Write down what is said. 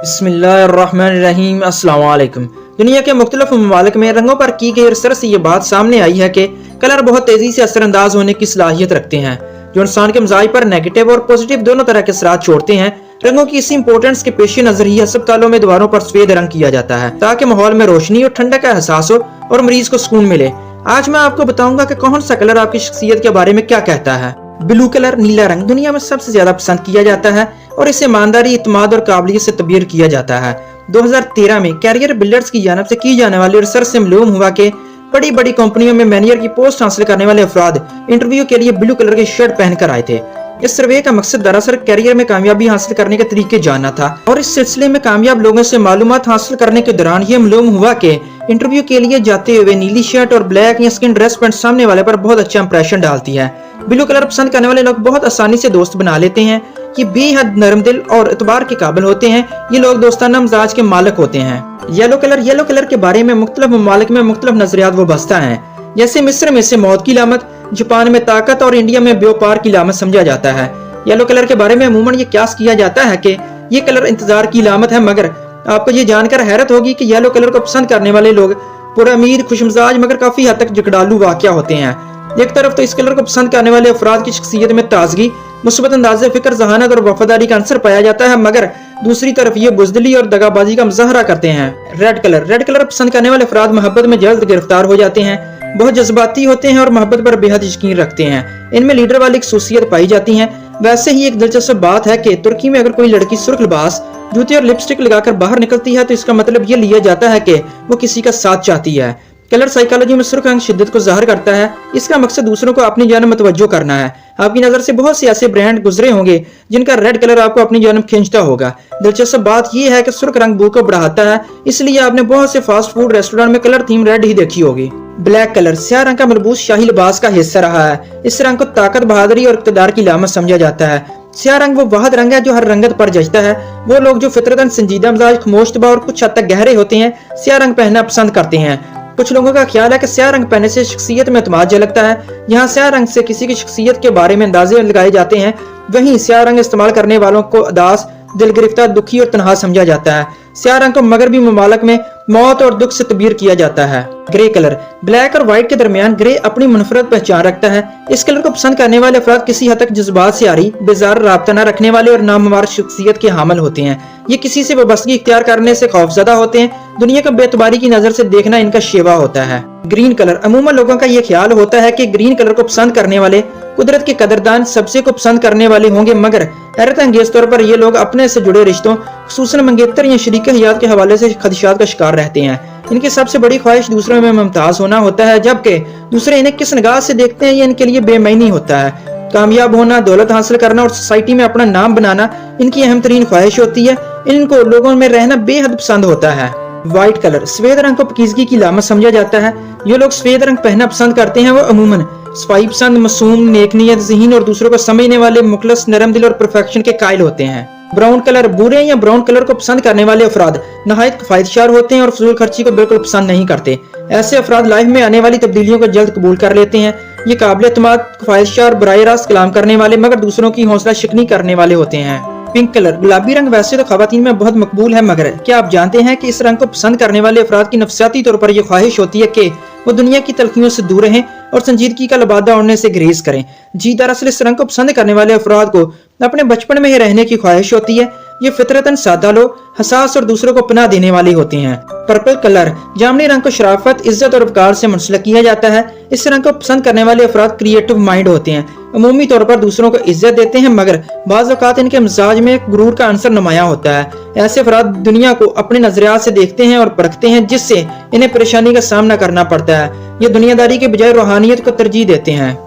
बिस्मिल्लाहिर्रहमानिर्रहीम। अस्सलाम वालेकुम। दुनिया के मुख्तलिफ ममालिक में रंगों पर की गई रिसर्च से ये बात सामने आई है कि कलर बहुत तेजी से असरअंदाज होने की सलाहियत रखते हैं, जो इंसान के मिजाज पर नेगेटिव और पॉजिटिव दोनों तरह के असरात छोड़ते हैं। रंगों की इसी इंपोर्टेंस के पेश नजर ही अस्पतालों में दीवारों पर सफेद रंग किया जाता है ताकि माहौल में रोशनी और ठंडक का एहसास हो और मरीज को सुकून मिले। आज मैं आपको बताऊंगा कि कौन सा कलर आपकी शख्सियत के बारे में क्या कहता है। ब्लू कलर, नीला रंग दुनिया में सबसे ज्यादा पसंद किया जाता है और इसे ईमानदारी, इत्मीनान और काबिलियत से तबदील किया जाता है। 2013 में कैरियर बिल्डर्स की जानिब से की जाने वाली रिसर्च से मालूम हुआ कि बड़ी बड़ी कंपनियों में मैनेजर की पोस्ट हासिल करने वाले अफराद इंटरव्यू के लिए ब्लू कलर की शर्ट पहनकर आए थे। इस सर्वे का मकसद दरअसल कैरियर में कामयाबी हासिल करने के तरीके जानना था और इस सिलसिले में कामयाब लोगों से मालूमात हासिल करने के दौरान ये मालूम हुआ कि इंटरव्यू के लिए जाते हुए नीली शर्ट और ब्लैक या स्किन ड्रेस पैंट सामने वाले पर बहुत अच्छा इंप्रेशन डालती है। ब्लू कलर पसंद करने वाले लोग बहुत आसानी से दोस्त बना लेते हैं। ये बेहद नरम दिल और इतबार के काबिल होते हैं। ये लोग दोस्ताना मिजाज के मालिक होते हैं। येलो कलर के बारे में मुख्तलिफ ममालिक में मुख्तलिफ नजरियात वाबस्ता हैं। जैसे मिस्र में इसे मौत की लामत, जापान में ताकत और इंडिया में व्यापार की लामत समझा जाता है। येलो कलर के बारे में अमूमन ये क्यास किया जाता है कि ये कलर इंतजार की लामत है, मगर आपको ये जानकर हैरत होगी कि येलो कलर को पसंद करने वाले लोग पुरउम्मीद, खुशमिजाज मगर काफी हद तक जकड़ालू वाक़या होते हैं। एक तरफ तो इस कलर को पसंद करने वाले अफराद की शख्सियत में ताजगी, मुस्बत अंदाज़े फिक्र, जहानत और वफादारी का अंसर पाया जाता है, मगर दूसरी तरफ ये बुज़दिली और दगाबाजी का मुजाहरा करते हैं। रेड कलर पसंद करने वाले अफराद मोहब्बत में जल्द गिरफ्तार हो जाते हैं, बहुत जज्बाती होते हैं और मोहब्बत पर बेहद यकीन रखते हैं। इनमें लीडर वाली खसूसियत पाई जाती है। वैसे ही एक दिलचस्प बात है कि तुर्की में अगर कोई लड़की सुर्ख लिबास, जूते और लिपस्टिक लगाकर बाहर निकलती है तो इसका मतलब ये लिया जाता है कि वो किसी का साथ चाहती है। कलर साइकोलॉजी में सुर्ख रंग शिद्दत को जाहिर करता है। इसका मकसद दूसरों को अपनी जानब मतवज्जो करना है। आपकी नजर से बहुत से ऐसे ब्रांड गुजरे होंगे जिनका रेड कलर आपको अपनी जानब खींचता होगा। दिलचस्प बात यह है कि सुर्ख रंग भूख को बढ़ाता है, इसलिए आपने बहुत से फास्ट फूड रेस्टोरेंट में कलर थीम रेड ही देखी होगी। ब्लैक कलर स्याह रंग का मलबूस शाही लिबास का हिस्सा रहा है। इस रंग को ताकत, बहादुरी और इक़्तिदार की लामत समझा जाता है। स्याह रंग वो वाहिद रंग है जो हर रंगत पर जचता है। वो लोग जो फितरतन संजीदा मिजाज, खामोश तबा और कुछ हद तक गहरे होते हैं स्याह रंग पहनना पसंद करते हैं। कुछ लोगों का ख्याल है कि स्याह रंग पहनने से शख्सियत में एतमाद झलकता है। यहाँ स्याह रंग से किसी की शख्सियत के बारे में अंदाजे लगाए जाते हैं। वहीं स्याह रंग इस्तेमाल करने वालों को उदास, दिल गिरफ्तार, दुखी और तनहा समझा जाता है। स्याह रंग को मगरबी ममालिक में मौत और दुख से तबीर किया जाता है। ग्रे कलर ब्लैक और व्हाइट के दरमियान ग्रे अपनी मुनफरद पहचान रखता है। इस कलर को पसंद करने वाले अफराद किसी हद तक जज्बात से आरी, बेजार, राब्ता न रखने वाले और नामवार शख्सियत के हामिल होते हैं। ये किसी से वाबस्तगी इख्तियार करने से खौफजदा होते हैं। दुनिया को बेतबारी की नजर से देखना इनका शेवा होता है। ग्रीन कलर अमूमन लोगों का ये ख्याल होता है कि ग्रीन कलर को पसंद करने वाले कुदरत के कदरदान, सबसे को पसंद करने वाले होंगे, मगर हैरत अंगेज तौर पर ये लोग अपने से जुड़े रिश्तों, खुसूसन मंगेतर या शरीक हयात के हवाले से खदशात का शिकार रहते हैं। इनकी सबसे बड़ी ख्वाहिश दूसरों में मुमताज होना होता है, जबकि दूसरे इन्हें किस निगाह से देखते हैं ये इनके लिए बेमैनी होता है। कामयाब होना, दौलत हासिल करना और सोसाइटी में अपना नाम बनाना इनकी अहम तरीन ख्वाहिश होती है। इनको लोगों में रहना बेहद पसंद होता है। व्हाइट कलर सफेद रंग को पाकीज़गी की लामत समझा जाता है। जो लोग सफेद रंग पहनना पसंद करते हैं वो अमूमन सफाई पसंद, मासूम, नेकनियत, ज़हीन और दूसरों को समझने वाले, मुखलस, नरम दिल और परफेक्शन के कायल होते हैं। ब्राउन कलर भूरे या ब्राउन कलर को पसंद करने वाले अफराद नहायत किफायतशार होते हैं और फजूल खर्ची को बिल्कुल पसंद नहीं करते। ऐसे अफराद लाइफ में आने वाली तब्दीलियों को जल्द कबूल कर लेते हैं। ये काबिल एतमाद, किफायतशार, बराह रास्त कलाम करने वाले मगर दूसरों की हौसला शिकनी करने वाले होते हैं। पिंक कलर गुलाबी रंग वैसे तो खवातीन में बहुत मकबूल है, मगर क्या आप जानते हैं कि इस रंग को पसंद करने वाले अफराद की नफसियाती तौर पर यह ख्वाहिश होती है कि वो दुनिया की तलखियों से दूर रहें और संजीदगी का लबादा ओढ़ने से ग्रेज करें। जी दरअसल इस रंग को पसंद करने वाले अफराद को अपने बचपन में ही रहने की ख्वाहिश होती है। ये फितरतन सादा लोग, हसास और दूसरों को पनाह देने वाले होते हैं। पर्पल कलर जामनी रंग को शराफत, इज्जत और उपकार से मुंसलिक किया जाता है। इस रंग को पसंद करने वाले अफराद क्रिएटिव माइंड होते हैं। अमूमी तौर पर दूसरों को इज्जत देते हैं, मगर बाज़ औक़ात इनके मिजाज में गुरूर का अंसर नुमाया होता है। ऐसे अफराद दुनिया को अपने नजरियात से देखते हैं और परखते हैं, जिससे इन्हें परेशानी का सामना करना पड़ता है। ये दुनियादारी के बजाय रूहानियत को तरजीह देते हैं।